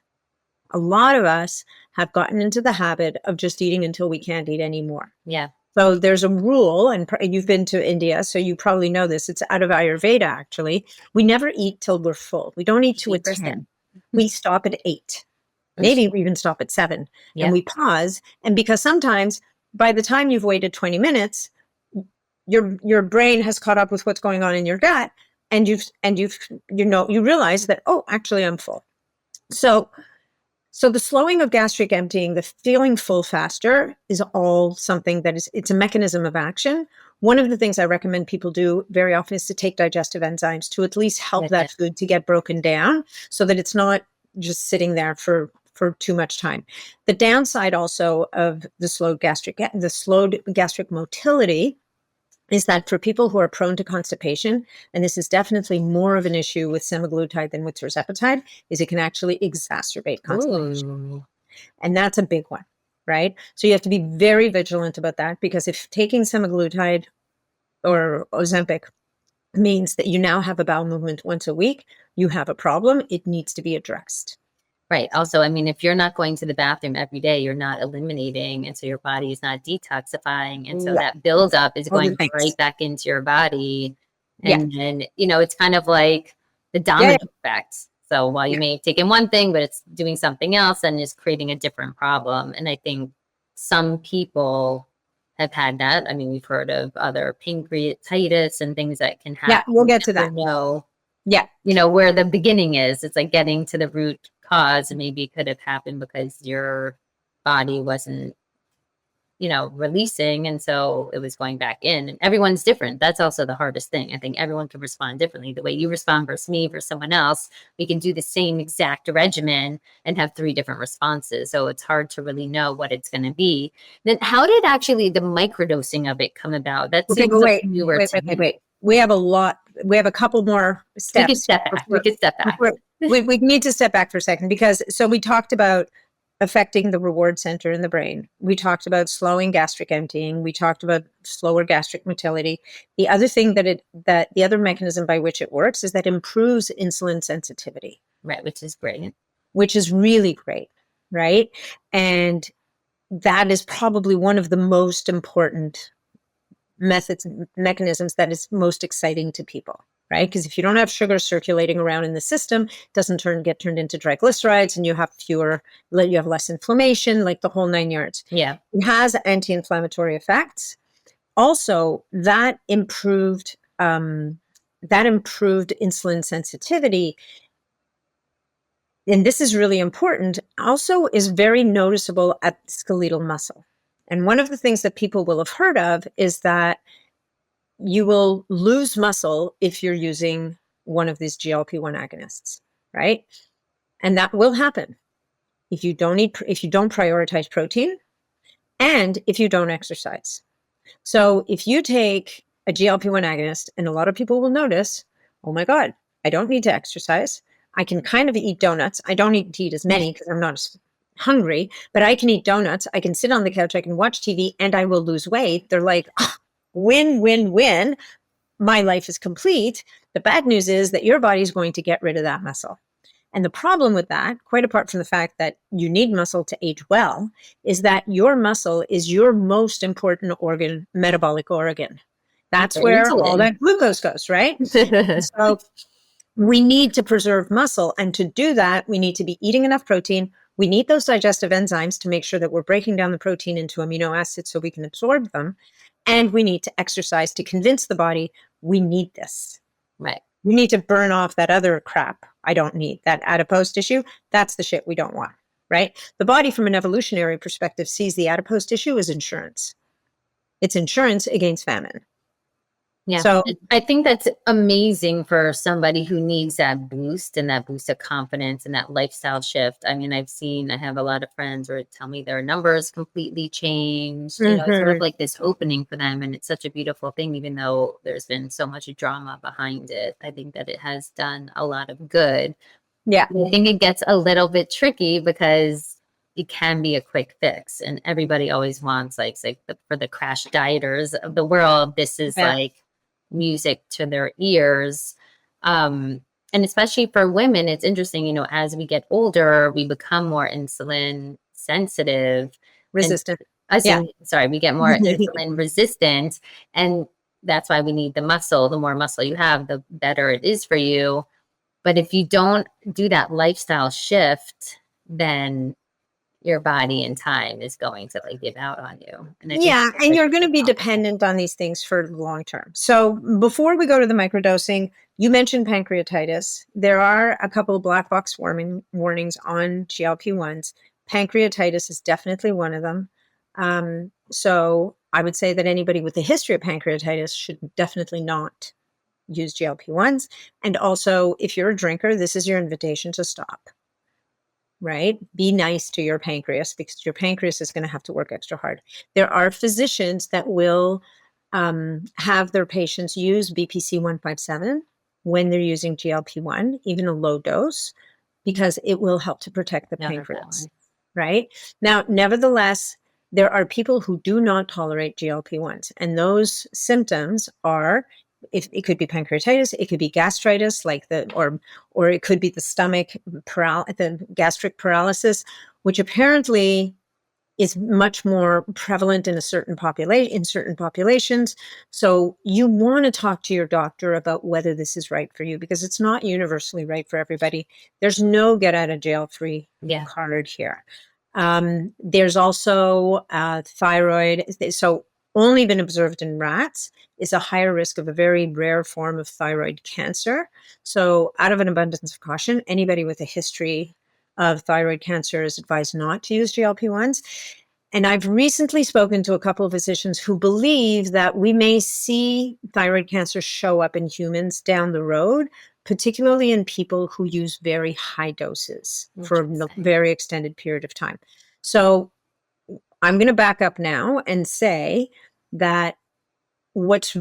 A: A lot of us have gotten into the habit of just eating until we can't eat anymore.
B: Yeah.
A: So there's a rule, and you've been to India, so you probably know this. It's out of Ayurveda, actually. We never eat till we're full. We don't eat to a 10. We stop at 8. Maybe we even stop at 7. And we pause. And because sometimes by the time you've waited 20 minutes, your brain has caught up with what's going on in your gut, and you realize that, oh, actually I'm full. So the slowing of gastric emptying, the feeling full faster, is all something it's a mechanism of action. One of the things I recommend people do very often is to take digestive enzymes to at least help that food to get broken down so that it's not just sitting there for too much time. The downside also of the slowed gastric motility is that for people who are prone to constipation, and this is definitely more of an issue with semaglutide than with tirzepatide, is it can actually exacerbate constipation.
B: Ooh.
A: And that's a big one, right? So you have to be very vigilant about that, because if taking semaglutide or Ozempic means that you now have a bowel movement once a week, you have a problem. It needs to be addressed.
B: Right. Also, I mean, if you're not going to the bathroom every day, you're not eliminating, and so your body is not detoxifying, and so
A: Yeah.
B: that buildup is
A: All the
B: going
A: things.
B: right back into your body,
A: Yeah.
B: and then it's kind of like the
A: Yeah.
B: domino effect. So while you
A: Yeah.
B: may have taken one thing, but it's doing something else, and is creating a different problem. And I think some people have had that. I mean, we've heard of other pancreatitis and things that can
A: Yeah.
B: happen.
A: We'll
B: You
A: get to
B: never
A: that.
B: know
A: Yeah.
B: where the beginning is. It's like getting to the root cause, and maybe it could have happened because your body wasn't, releasing. And so it was going back in. And everyone's different. That's also the hardest thing. I think everyone can respond differently. The way you respond versus me versus someone else, we can do the same exact regimen and have 3 different responses. So it's hard to really know what it's going to be. Then how did actually the microdosing of it come about? That
A: Okay, but
B: seems
A: wait,
B: newer
A: wait,
B: to
A: wait, wait,
B: me.
A: wait. We have a lot. We have a couple more
B: We could
A: steps
B: step back. We
A: before,
B: could step back.
A: we need to step back for a second, because so we talked about affecting the reward center in the brain. We talked about slowing gastric emptying. We talked about slower gastric motility. The other thing that the other mechanism by which it works is that improves insulin sensitivity,
B: Right, which is brilliant.
A: which is really great, right? And that is probably one of the most important methods, mechanisms that is most exciting to people, right? Because if you don't have sugar circulating around in the system, it doesn't get turned into triglycerides, and you have less inflammation, like the whole 9 yards.
B: Yeah.
A: It has anti-inflammatory effects. Also, that improved insulin sensitivity, and this is really important, also is very noticeable at skeletal muscle. And one of the things that people will have heard of is that you will lose muscle if you're using one of these GLP-1 agonists, right? And that will happen if you don't prioritize protein and if you don't exercise. So if you take a GLP-1 agonist, and a lot of people will notice, oh my God, I don't need to exercise. I can kind of eat donuts. I don't need to eat as many because I'm not as hungry, but I can eat donuts. I can sit on the couch. I can watch TV, and I will lose weight. They're like, oh, win, win, win. My life is complete. The bad news is that your body is going to get rid of that muscle. And the problem with that, quite apart from the fact that you need muscle to age well, is that your muscle is your most important organ, metabolic organ. That's where all
B: Insulin.
A: that glucose goes, right? So we need to preserve muscle. And to do that, we need to be eating enough protein. We need those digestive enzymes to make sure that we're breaking down the protein into amino acids so we can absorb them. And we need to exercise to convince the body we need this.
B: Right.
A: We need to burn off that other crap I don't need, that adipose tissue. That's the shit we don't want, right? The body, from an evolutionary perspective, sees the adipose tissue as insurance. It's insurance against famine.
B: Yeah.
A: So
B: I think that's amazing for somebody who needs that boost and that boost of confidence and that lifestyle shift. I mean, I have a lot of friends who tell me their numbers completely changed. It's sort of like this opening for them. And it's such a beautiful thing, even though there's been so much drama behind it. I think that it has done a lot of good.
A: yeah.
B: I think it gets a little bit tricky because it can be a quick fix, and everybody always wants for the crash dieters of the world, this is
A: Yeah.
B: like music to their ears. And especially for women, it's interesting, as we get older, we become more insulin sensitive.
A: Resistant. Yeah.
B: We get more insulin resistant, and that's why we need the muscle. The more muscle you have, the better it is for you. But if you don't do that lifestyle shift, then your body in time is going to give out on you. And I think
A: Yeah, and you're going to be dependent on these things for long term. So before we go to the microdosing, you mentioned pancreatitis. There are a couple of black box warnings on GLP-1s. Pancreatitis is definitely one of them. So I would say that anybody with a history of pancreatitis should definitely not use GLP-1s. And also, if you're a drinker, this is your invitation to stop. Right? Be nice to your pancreas, because your pancreas is going to have to work extra hard. There are physicians that will have their patients use BPC 157 when they're using GLP-1, even a low dose, because it will help to protect the pancreas, right? Now, nevertheless, there are people who do not tolerate GLP-1s, and those symptoms are, if it could be pancreatitis, it could be gastritis, or it could be the the gastric paralysis, which apparently is much more prevalent in certain populations. So you want to talk to your doctor about whether this is right for you, because it's not universally right for everybody. There's no get out of jail free card here. There's also thyroid. So only been observed in rats is a higher risk of a very rare form of thyroid cancer. So out of an abundance of caution, anybody with a history of thyroid cancer is advised not to use GLP-1s. And I've recently spoken to a couple of physicians who believe that we may see thyroid cancer show up in humans down the road, particularly in people who use very high doses for a very extended period of time. So I'm going to back up now and say that what's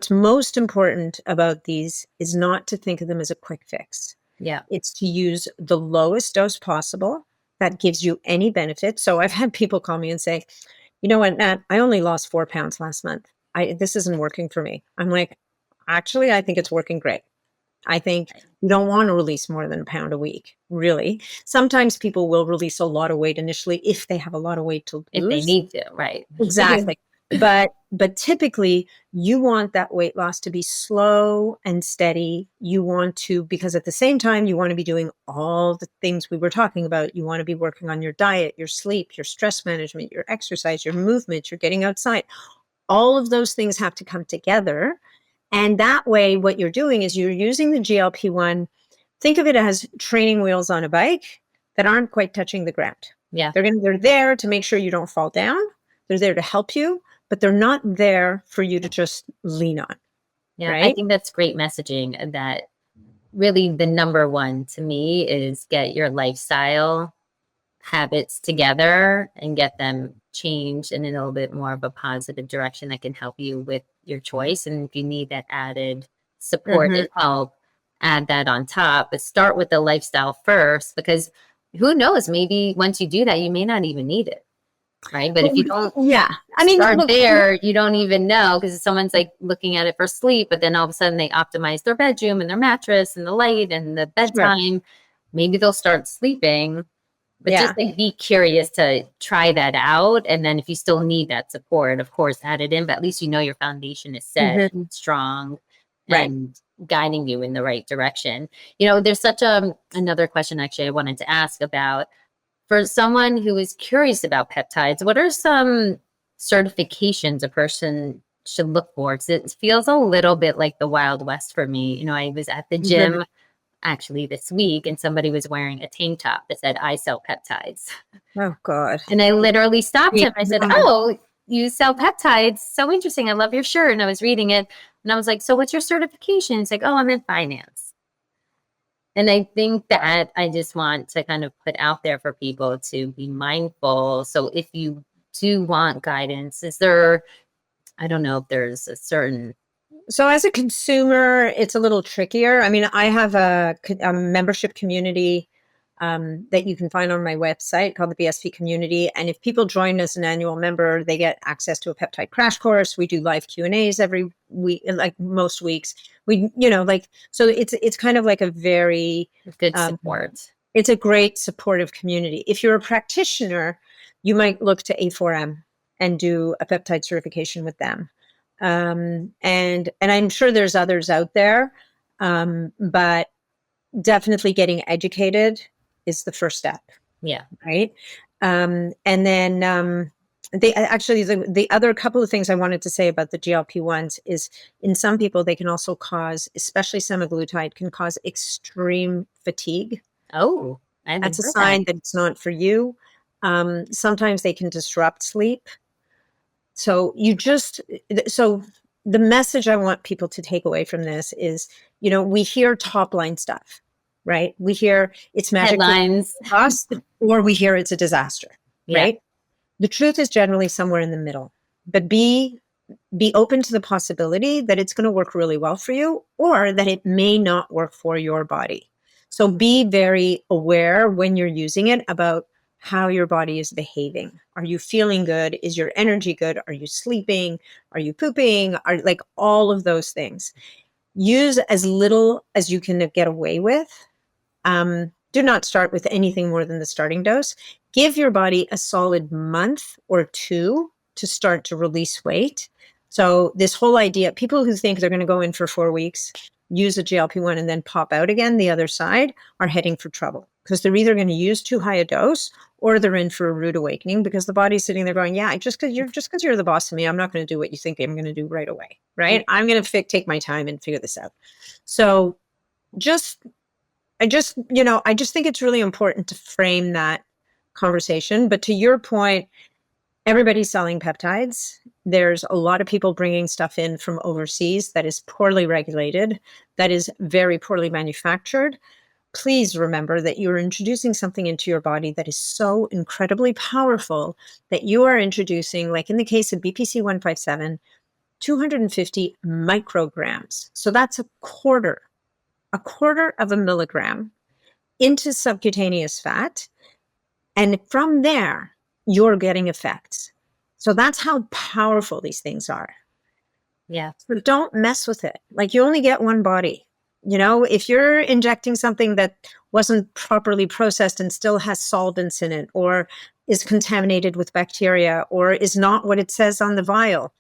A: most important about these is not to think of them as a quick fix.
B: Yeah.
A: It's to use the lowest dose possible that gives you any benefit. So I've had people call me and say, you know what, Nat, I only lost 4 pounds last month. This isn't working for me. I'm like, actually, I think it's working great. I think you don't want to release more than a pound a week, really. Sometimes people will release a lot of weight initially if they have a lot of weight to lose.
B: If they need to, right.
A: Exactly. But typically you want that weight loss to be slow and steady. You want to, because at the same time, you want to be doing all the things we were talking about. You want to be working on your diet, your sleep, your stress management, your exercise, your movement, you're getting outside. All of those things have to come together. And that way, what you're doing is you're using the GLP-1. Think of it as training wheels on a bike that aren't quite touching the ground.
B: Yeah.
A: They're there to make sure you don't fall down. They're there to help you, but they're not there for you to just lean on.
B: Yeah,
A: right?
B: I think that's great messaging. That really the number one to me is get your lifestyle habits together and get them changed in a little bit more of a positive direction that can help you with your choice. And if you need that added support and help, add that on top. But start with the lifestyle first, because who knows, maybe once you do that, you may not even need it. Right. But if you don't start there, you don't even know, because someone's like looking at it for sleep, but then all of a sudden they optimize their bedroom and their mattress and the light and the bedtime. Maybe they'll start sleeping, but just like be curious to try that out. And then if you still need that support, of course, add it in, but at least you know your foundation is set and strong and guiding you in the right direction. You know, there's such another question actually I wanted to ask about. For someone who is curious about peptides, what are some certifications a person should look for? Because it feels a little bit like the Wild West for me. You know, I was at the gym actually this week, and somebody was wearing a tank top that said, "I sell peptides."
A: Oh, God.
B: And I literally stopped him. I said, "Oh, you sell peptides? So interesting. I love your shirt." And I was reading it, and I was like, "So what's your certification?" It's like, "Oh, I'm in finance." And I think that I just want to kind of put out there for people to be mindful. So if you do want guidance, is there, I don't know if there's a certain.
A: So as a consumer, it's a little trickier. I mean, I have a membership community that you can find on my website called the BSP community. And if people join as an annual member, they get access to a peptide crash course. We do live Q&As every week, like most weeks. So it's kind of like a very
B: good support.
A: It's a great supportive community. If you're a practitioner, you might look to A4M and do a peptide certification with them. And I'm sure there's others out there, but definitely getting educated is the first step.
B: Yeah.
A: Right. And then the other couple of things I wanted to say about the GLP-1s is, in some people, they can also cause, especially semaglutide, can cause extreme fatigue.
B: Oh,
A: that's a sign that it's not for you. Sometimes they can disrupt sleep. So the message I want people to take away from this is, you know, we hear top line stuff, right? We hear it's magic
B: headlines,
A: or we hear it's a disaster, right? The truth is generally somewhere in the middle. But be be open to the possibility that it's going to work really well for you or that it may not work for your body. So be very aware when you're using it about how your body is behaving. Are you feeling good? Is your energy good? Are you sleeping? Are you pooping? Are like all of those things. Use as little as you can get away with. Do not start with anything more than the starting dose. Give your body a solid month or two to start to release weight. So this whole idea, people who think they're going to go in for 4 weeks, use a GLP-1 and then pop out again the other side are heading for trouble because they're either going to use too high a dose or they're in for a rude awakening because the body's sitting there going, yeah, just because you're the boss of me, I'm not going to do what you think I'm going to do right away, right? I'm going to take my time and figure this out. So I just think it's really important to frame that conversation. But to your point, everybody's selling peptides. There's a lot of people bringing stuff in from overseas that is poorly regulated, that is very poorly manufactured. Please remember that you're introducing something into your body that is so incredibly powerful that you are introducing, like in the case of BPC 157, 250 micrograms. So that's a quarter of a milligram into subcutaneous fat. And from there, you're getting effects. So that's how powerful these things are.
B: Yeah.
A: So don't mess with it. Like you only get one body. If you're injecting something that wasn't properly processed and still has solvents in it, or is contaminated with bacteria, or is not what it says on the vial,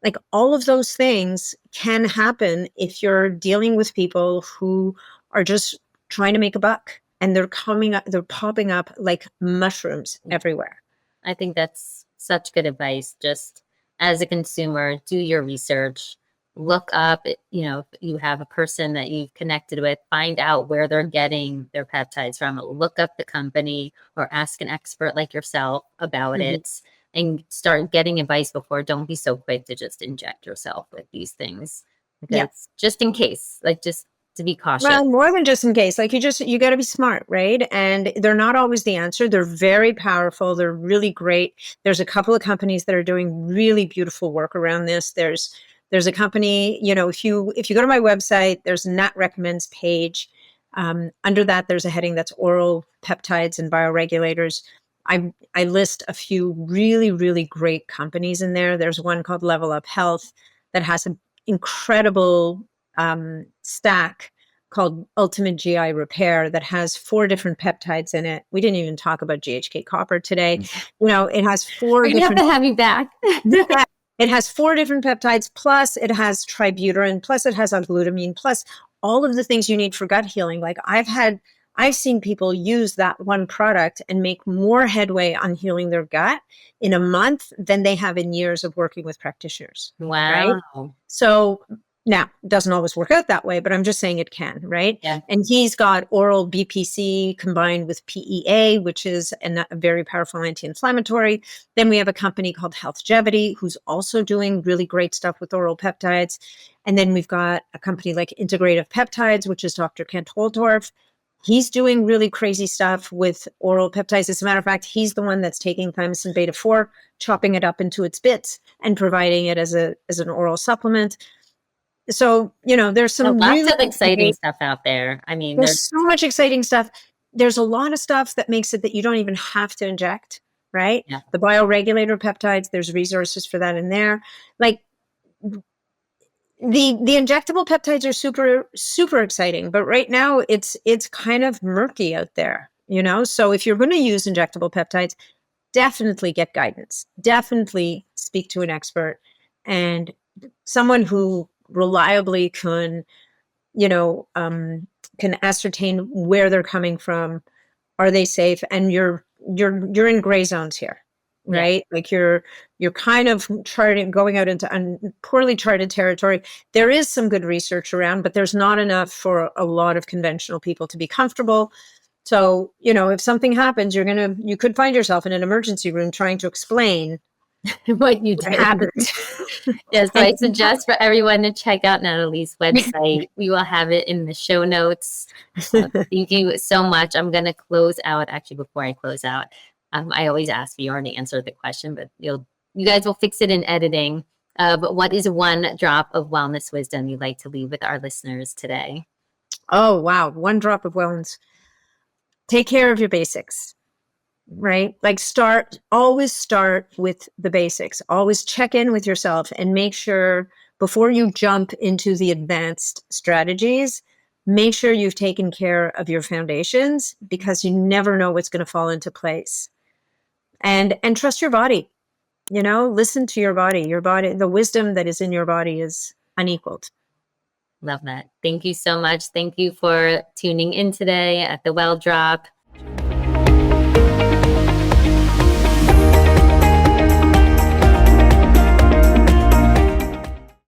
A: like all of those things can happen if you're dealing with people who are just trying to make a buck and they're popping up like mushrooms everywhere.
B: I think that's such good advice. Just as a consumer, do your research, look up, if you have a person that you've connected with, find out where they're getting their peptides from, look up the company or ask an expert like yourself about it and start getting advice before. Don't be so quick to just inject yourself with these things because just in case, like just to be cautious.
A: Well, more than just in case, like you got to be smart, right? And they're not always the answer. They're very powerful. They're really great. There's a couple of companies that are doing really beautiful work around this. There's a company, if you go to my website, there's a Nat Recommends page. Under that, there's a heading that's oral peptides and bioregulators. I list a few really, really great companies in there. There's one called Level Up Health that has an incredible stack called Ultimate GI Repair that has 4 different peptides in it. We didn't even talk about GHK copper today. It has 4
B: We're
A: different.
B: Have to have you back.
A: It has 4 different peptides, plus it has tributylin, plus it has glutamine, plus all of the things you need for gut healing. Like I've seen people use that one product and make more headway on healing their gut in a month than they have in years of working with practitioners.
B: Wow.
A: Right? So now, it doesn't always work out that way, but I'm just saying it can, right?
B: Yeah.
A: And he's got oral BPC combined with PEA, which is a very powerful anti-inflammatory. Then we have a company called Healthgevity, who's also doing really great stuff with oral peptides. And then we've got a company like Integrative Peptides, which is Dr. Kent Holdorf. He's doing really crazy stuff with oral peptides. As a matter of fact, he's the one that's taking thymosin beta-4, chopping it up into its bits and providing it as an oral supplement. So, there's some
B: lots of exciting stuff out there. I mean,
A: there's so much exciting stuff. There's a lot of stuff that makes it that you don't even have to inject, right?
B: Yeah.
A: The bioregulator peptides, there's resources for that in there. Like the injectable peptides are super, super exciting, but right now it's kind of murky out there, So if you're going to use injectable peptides, definitely get guidance. Definitely speak to an expert and someone who reliably can ascertain where they're coming from. Are they safe? And you're in gray zones here, right? Yeah. Like you're kind of going out into poorly charted territory. There is some good research around, but there's not enough for a lot of conventional people to be comfortable. So, if something happens, you could find yourself in an emergency room trying to explain
B: what you did. Yes, so I suggest for everyone to check out Nathalie's website. We will have it in the show notes. Thank you so much. I'm going to close out. Actually, before I close out, I always ask Bjorn to answer the question, but you guys will fix it in editing. But what is one drop of wellness wisdom you'd like to leave with our listeners today?
A: Oh, wow. One drop of wellness. Take care of your basics, right? Like always start with the basics. Always check in with yourself and make sure before you jump into the advanced strategies, make sure you've taken care of your foundations, because you never know what's going to fall into place. And trust your body. Listen to your body. The wisdom that is in your body is unequaled.
B: Love that. Thank you so much. Thank you for tuning in today at The Well Drop.